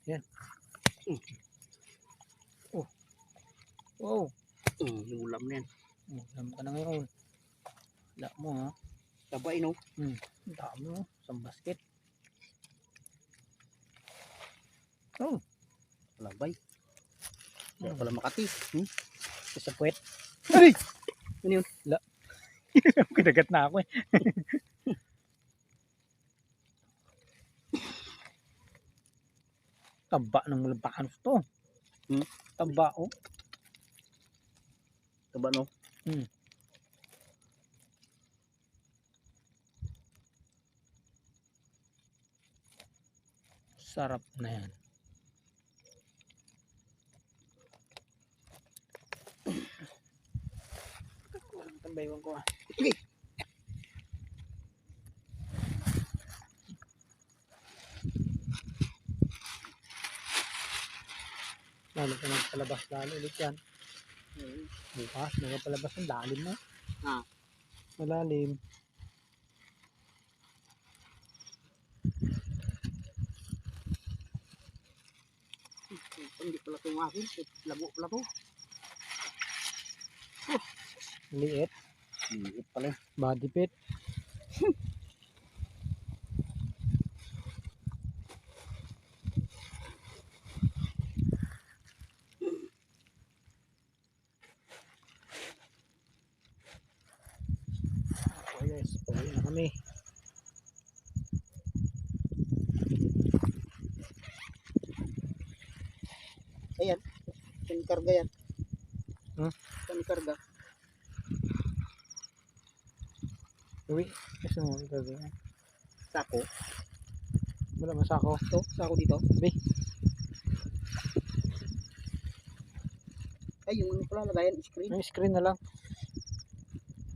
Yan. Oh. Wow. Yung ulam na yan. Ulam ka na ngayon. Wala mo ha. Tabay no? Dami mo. Isang basket. Oh. Labay. Kaya pala Makati. Sa puwet. Ay! Ano yun? Wala. Kinagat na ako eh. Taba ng malabakan to. Taba oh. Taba no? Sarap na yan. Tambayin ko ah. Okay. Lalo ka nagpalabas lalo ulit yan. Bukas, nagpalabas ng lalim mo. Malalim. Hindi pala itong akin. Lago pala ito. Liit. Liit pala. Body pit. Okay guys, pauwi na kami. Ayan. Saan karga yan? Saan karga? Uwi. Kasi mo ito. Sako. Wala masako. Ito, sako dito. Be. Ay, yung ano pala, lagayan, screen. Yung screen na lang.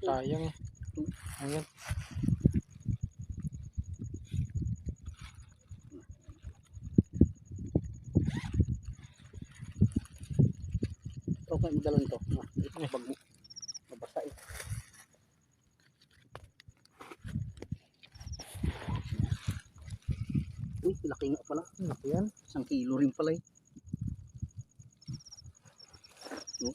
Sayang eh. Ayan. Okay, magdala nito. Ito, bag mo. Mabasa eh. Uy, laki nga pala. Ano po yan? 1 kilo rin pala eh. No?